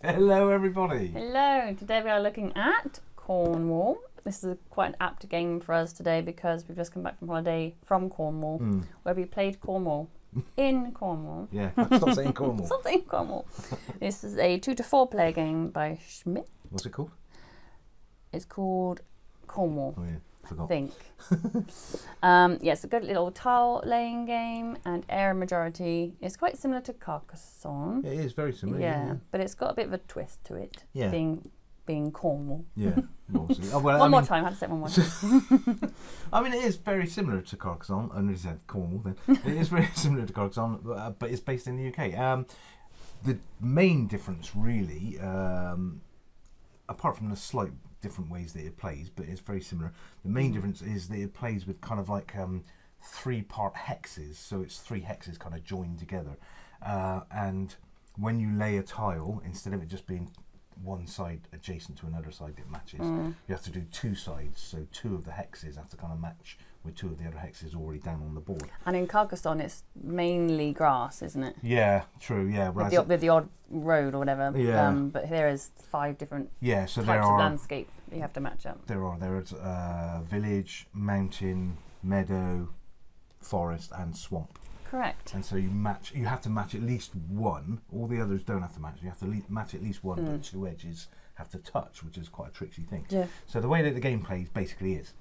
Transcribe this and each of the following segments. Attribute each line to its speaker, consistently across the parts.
Speaker 1: Hello everybody.
Speaker 2: Hello, today we are looking at Cornwall. This is quite an apt game for us today because we've just come back from holiday from Cornwall, where we played Cornwall. In Cornwall.
Speaker 1: Yeah, stop saying Cornwall.
Speaker 2: Stop saying Cornwall. This is a 2 to 4 player game by Schmidt.
Speaker 1: What's it called?
Speaker 2: It's called Cornwall.
Speaker 1: Oh yeah, forgot.
Speaker 2: I think. It's a good little tile laying game and area majority. It's quite similar to Carcassonne.
Speaker 1: It is very similar.
Speaker 2: Yeah, but it's got a bit of a twist to it.
Speaker 1: Yeah.
Speaker 2: Being Cornwall.
Speaker 1: Yeah, obviously. Oh, well,
Speaker 2: One more time. I had to say it one more time.
Speaker 1: I mean, it is very similar to Carcassonne. I nearly said Cornwall then. It is very similar to Carcassonne, but it's based in the UK. The main difference, really, apart from the slight different ways that it plays, but it's very similar. The main difference is that it plays with kind of like 3-part hexes. So it's 3 hexes kind of joined together. And when you lay a tile, instead of it just being one side adjacent to another side that matches, you have to do 2 sides, so 2 of the hexes have to kind of match with 2 of the other hexes already down on the board. And
Speaker 2: in Carcassonne it's mainly grass, isn't it?
Speaker 1: Yeah, true, yeah.
Speaker 2: With the odd road or whatever.
Speaker 1: Yeah.
Speaker 2: But there is 5 different types of landscape you have to match up.
Speaker 1: There's village, mountain, meadow, forest and swamp.
Speaker 2: Correct.
Speaker 1: And so you have to match at least one. All the others don't have to match. You have to match at least one, but 2 edges have to touch, which is quite a tricksy thing.
Speaker 2: Yeah.
Speaker 1: So the way that the game plays basically is,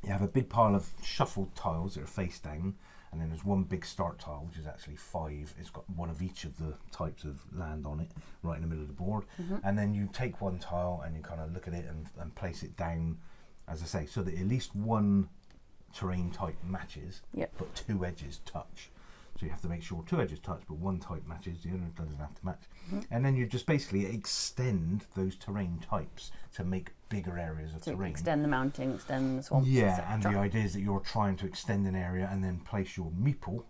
Speaker 1: you have a big pile of shuffled tiles that are face down, and then there's one big start tile, which is actually 5. It's got one of each of the types of land on it, right in the middle of the board. And then you take one tile and you kind of look at it and place it down, as I say, so that at least one terrain type matches, but 2 edges touch. So you have to make sure 2 edges touch, but one type matches, the other doesn't have to match. And then you just basically extend those terrain types to make bigger areas of terrain.
Speaker 2: Extend the mountain, extend the swamp.
Speaker 1: Yeah, and the idea is that you're trying to extend an area and then place your meeple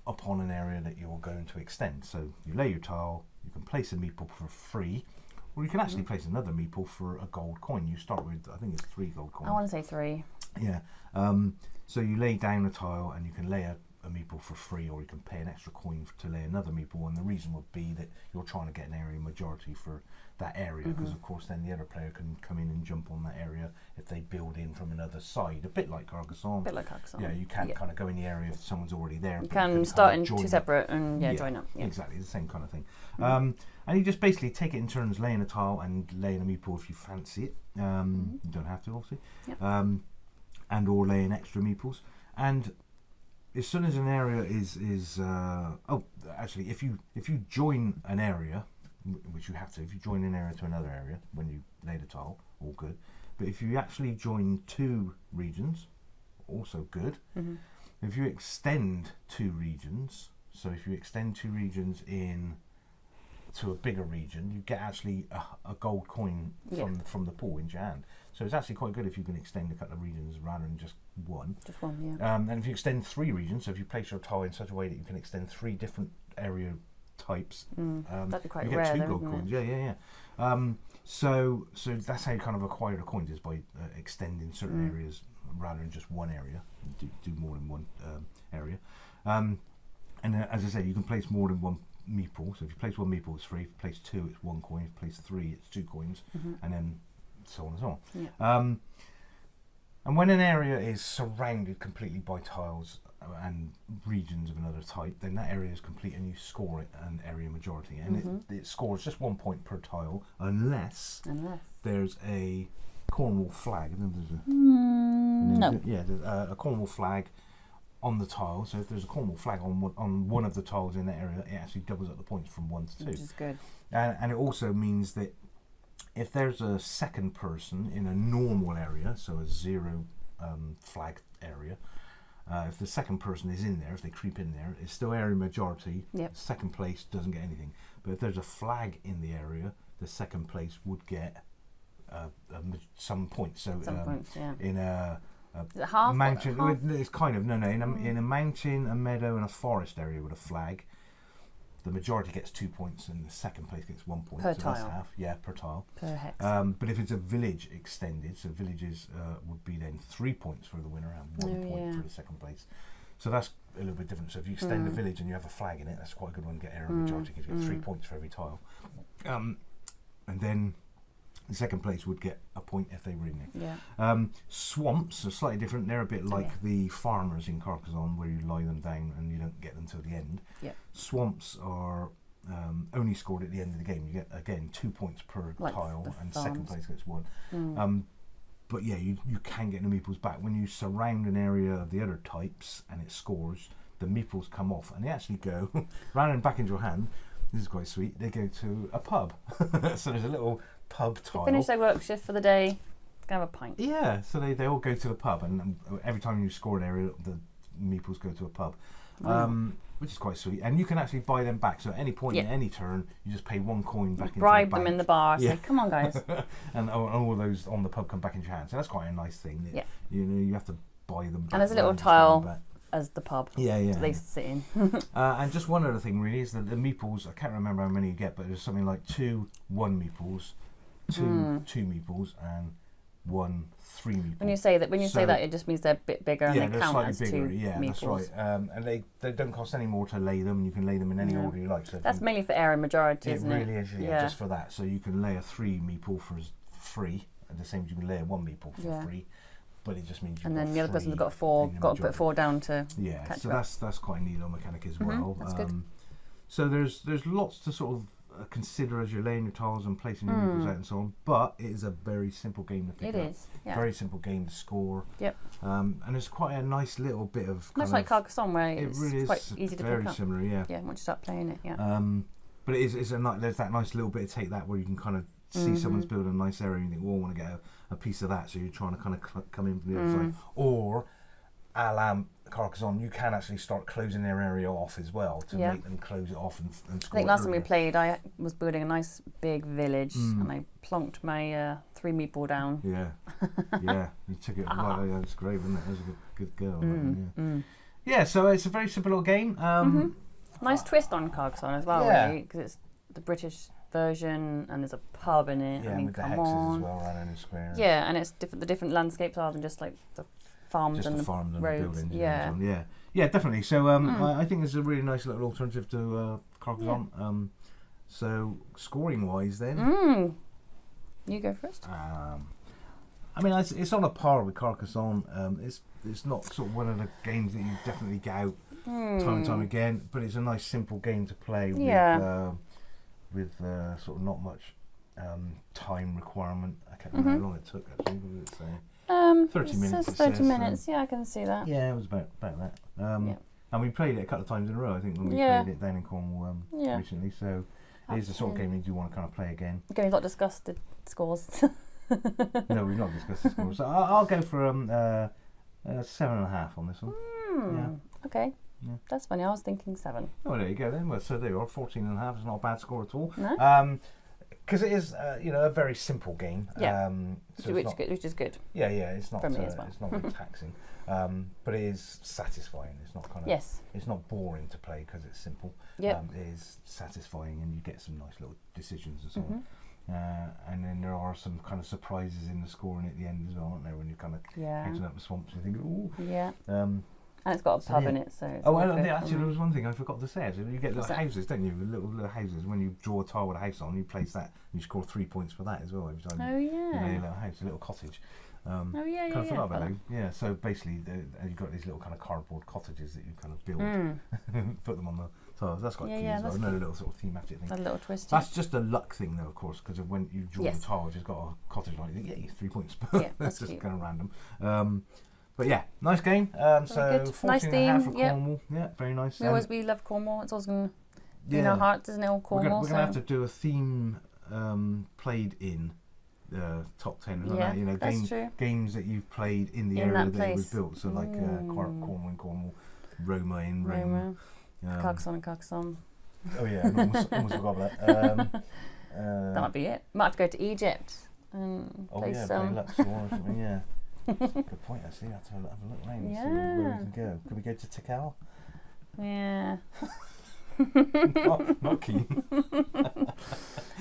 Speaker 1: upon an area that you're going to extend. So you lay your tile, you can place a meeple for free, or you can actually place another meeple for a gold coin. You start with, I think it's 3 gold coins.
Speaker 2: I want to say 3.
Speaker 1: Yeah. So you lay down a tile and you can lay a meeple for free, or you can pay an extra coin to lay another meeple, and the reason would be that you're trying to get an area majority for that area, because of course then the other player can come in and jump on that area if they build in from another side, a bit like Carcassonne.
Speaker 2: Yeah,
Speaker 1: you can't kind of go in the area if someone's already there.
Speaker 2: You can start in 2 separate and join up. Yeah.
Speaker 1: Exactly, the same kind of thing. And you just basically take it in turns, laying a tile and laying a meeple if you fancy it. You don't have to, obviously. And or laying extra meeples. And as soon as an area is actually, if you join an area, which you have to, if you join an area to another area when you lay the tile, all good. But if you actually join 2 regions, also good. If you extend 2 regions, so if you extend 2 regions in to a bigger region, you get actually a gold coin from the pool in your hand. So it's actually quite good if you can extend a couple of regions rather than just one.
Speaker 2: Just one, yeah.
Speaker 1: And if you extend 3 regions, so if you place your tile in such a way that you can extend 3 different area types,
Speaker 2: that'd be quite
Speaker 1: you
Speaker 2: rare,
Speaker 1: get 2 gold coins. Yeah. So that's how you kind of acquire the coins, is by extending certain areas rather than just one area. Do more than one area. And as I say, you can place more than one meeple. So if you place 1 meeple, it's free. If you place 2, it's 1 coin. If you place 3, it's 2 coins, and then so on and so on.
Speaker 2: Yeah.
Speaker 1: And when an area is surrounded completely by tiles and regions of another type, then that area is complete and you score it an area majority. And it scores just 1 point per tile unless there's a Cornwall flag. And then there's a Cornwall flag on the tile. So if there's a Cornwall flag on one of the tiles in that area, it actually doubles up the points from 1 to 2.
Speaker 2: Which is good.
Speaker 1: And it also means that if there's a second person in a normal area, so a 0 flag area, if the second person is in there, if they creep in there, it's still area majority. Second place doesn't get anything. But if there's a flag in the area, the second place would get some points. So in a mountain, it's kind of in a mountain, a meadow, and a forest area with a flag, the majority gets 2 points and the second place gets 1 point.
Speaker 2: Per
Speaker 1: so
Speaker 2: tile.
Speaker 1: That's half, per tile.
Speaker 2: Per hex.
Speaker 1: But if it's a village extended, so villages would be then 3 points for the winner and 1 point for the second place. So that's a little bit different. So if you extend a village and you have a flag in it, that's quite a good one to get area majority, because you get 3 points for every tile. and then the second place would get a point if they were in there.
Speaker 2: Yeah.
Speaker 1: Swamps are slightly different. They're a bit like the farmers in Carcassonne, where you lie them down and you don't get them till the end.
Speaker 2: Yeah.
Speaker 1: Swamps are only scored at the end of the game. You get, again, 2 points per tile, and second place gets 1. But yeah, you can get the meeples back. When you surround an area of the other types and it scores, the meeples come off and they actually go round and back into your hand. This is quite sweet. They go to a pub. So there's a little pub tile.
Speaker 2: They finish their work shift for the day, can have a pint.
Speaker 1: Yeah, so they all go to the pub, and every time you score an area, the meeples go to a pub, which is quite sweet. And you can actually buy them back. So at any point in any turn, you just pay 1 coin back into the bank.
Speaker 2: Bribe them in the bar. Say, come on, guys.
Speaker 1: And all those on the pub come back into your hand. So that's quite a nice thing.
Speaker 2: Yeah.
Speaker 1: You know, you have to buy them back.
Speaker 2: And there's a little tile as the pub.
Speaker 1: Yeah.
Speaker 2: They sit in.
Speaker 1: And just one other thing really is that the meeples, I can't remember how many you get, but there's something like 2 1 meeples, 2 2 meeples, and 1 3 meeples.
Speaker 2: When you say that, it just means they're a bit bigger and they count as
Speaker 1: bigger,
Speaker 2: 2
Speaker 1: yeah,
Speaker 2: meeples.
Speaker 1: that's right. And they don't cost any more to lay them. You can lay them in any order you like. So
Speaker 2: that's mainly for area majority, isn't it?
Speaker 1: It really is, yeah, just for that. So you can lay a 3 meeple for free, at the same as you can lay a 1 meeple for free. But it just means
Speaker 2: and then the other person's got 4, got to put 4 down to catch
Speaker 1: so that's quite a neat little mechanic as well.
Speaker 2: That's good.
Speaker 1: So there's lots to sort of consider as you're laying your tiles and placing your meeples out and so on. But it is a very simple game to pick up.
Speaker 2: It is, yeah.
Speaker 1: Very simple game to score.
Speaker 2: Yep.
Speaker 1: And it's quite a nice little bit of
Speaker 2: much like Carcassonne, where it's
Speaker 1: really
Speaker 2: quite easy to pick up.
Speaker 1: Very similar, yeah.
Speaker 2: Yeah, once you start playing it, yeah.
Speaker 1: But there's that nice little bit of take that where you can kind of see someone's building a nice area and you think, well, I want to get a piece of that, so you're trying to kind of come in from the other side. Or, a la Carcassonne, you can actually start closing their area off as well to make them close it off and score.
Speaker 2: I think last time we played, I was building a nice big village and I plonked my 3 meeple down.
Speaker 1: Yeah, you took it. Right, yeah, it's great, wasn't it? It was a good girl. Yeah, so it's a very simple little game.
Speaker 2: Nice twist on Carcassonne as well, really, because it's the British version and there's a pub in it.
Speaker 1: Yeah,
Speaker 2: I mean,
Speaker 1: with the
Speaker 2: come
Speaker 1: hexes
Speaker 2: on.
Speaker 1: as well around in the square.
Speaker 2: Yeah, and it's the different landscapes rather than just like the farms
Speaker 1: just
Speaker 2: and
Speaker 1: the farms and
Speaker 2: roads.
Speaker 1: the buildings.
Speaker 2: Yeah.
Speaker 1: Yeah, definitely. So I think it's a really nice little alternative to Carcassonne. Yeah. So scoring wise, then.
Speaker 2: You go first.
Speaker 1: I mean, it's on a par with Carcassonne. It's not sort of one of the games that you definitely get out time and time again, but it's a nice simple game to play with sort of not much time requirement. I can't remember how long it took actually. What did it say? 30 minutes.
Speaker 2: 30 minutes. Yeah, I can see that.
Speaker 1: Yeah, it was about that. And we played it a couple of times in a row. I think when we played it down in Cornwall recently. So it is the sort of game you do want to kind of play again.
Speaker 2: Okay, we've not discussed the scores.
Speaker 1: No, we've not discussed the scores. So I'll go for 7.5 on this one.
Speaker 2: Okay.
Speaker 1: Yeah.
Speaker 2: That's funny. I was thinking 7.
Speaker 1: Oh, there you go then. Well, so there you are. 14.5 is not a bad score at all.
Speaker 2: No.
Speaker 1: Because it is, a very simple game.
Speaker 2: Yeah.
Speaker 1: So
Speaker 2: which is good.
Speaker 1: Yeah. It's not.
Speaker 2: For me as well.
Speaker 1: It's not very taxing, but it is satisfying. It's not kind of.
Speaker 2: Yes.
Speaker 1: It's not boring to play because it's simple.
Speaker 2: Yep.
Speaker 1: It is satisfying, and you get some nice little decisions and so on. And then there are some kind of surprises in the scoring at the end as well, aren't there? When you're kind of counting up the swamps and you think, ooh.
Speaker 2: Yeah. And it's got a pub in it, so. It's
Speaker 1: actually, there was one thing I forgot to say. You get little houses, don't you? Little houses. When you draw a tile with a house on, you place that, and you score 3 points for that as well every time.
Speaker 2: Oh yeah.
Speaker 1: You know, your little house, a little cottage. Kind of forgot about that. Yeah. So basically, you've got these little kind of cardboard cottages that you kind of build, put them on the tiles. That's quite cute as well. Another little sort of thematic thing.
Speaker 2: A little twist.
Speaker 1: That's just a luck thing, though, of course, because when you draw the tiles, you've got a cottage on it. You think, 3 points. That's just kind of random. But yeah, nice game. So 14.5 for Cornwall. Yeah, very nice.
Speaker 2: We love Cornwall. It's always going to be in our hearts, isn't it? All Cornwall.
Speaker 1: We're going to have to do a theme played in top 10 and that. You know, games that you've played in the area that it was built. So like Cornwall in Cornwall, Roma in Rome.
Speaker 2: Carcassonne.
Speaker 1: Oh yeah, almost forgot about that.
Speaker 2: That might be it. Might have to go to Egypt and play some.
Speaker 1: Play Luxor or something. Yeah. Good point, actually. I have to have a look around and see where we can go. Could we go to Tikal?
Speaker 2: Yeah.
Speaker 1: Not keen.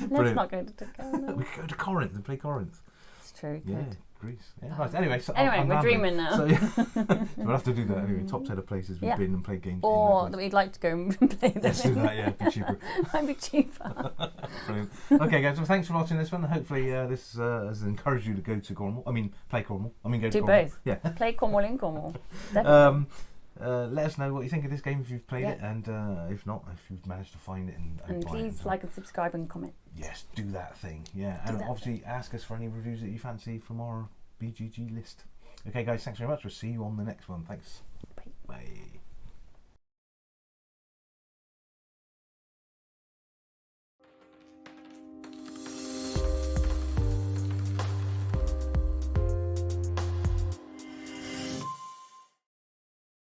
Speaker 2: Let's not go to Tikal. No.
Speaker 1: We could go to Corinth and play Corinth.
Speaker 2: It's true.
Speaker 1: Yeah, Greece. Yeah, right. Anyway,
Speaker 2: we're dreaming now.
Speaker 1: So, we'll have to do that anyway. Top 10 of places we've been and played games.
Speaker 2: Or that we'd like to go and play there.
Speaker 1: Let's do that, yeah. It'd be cheaper.
Speaker 2: Might be cheaper.
Speaker 1: Brilliant. Okay, guys. Well, thanks for watching this one. Hopefully, this has encouraged you to go to Cornwall. I mean, play Cornwall. I mean, go to
Speaker 2: Do
Speaker 1: Cornwall.
Speaker 2: both.
Speaker 1: Yeah.
Speaker 2: Play Cornwall in Cornwall. Definitely.
Speaker 1: Let us know what you think of this game if you've played
Speaker 2: Yeah.
Speaker 1: it, and if not, if you've managed to find it and
Speaker 2: And
Speaker 1: buy it.
Speaker 2: please like and subscribe and comment.
Speaker 1: Yes, do that thing. Yeah,
Speaker 2: Do
Speaker 1: and
Speaker 2: that
Speaker 1: obviously ask us for any reviews that you fancy from our BGG list. Okay, guys. Thanks very much. We'll see you on the next one. Thanks.
Speaker 2: Bye.
Speaker 1: Bye.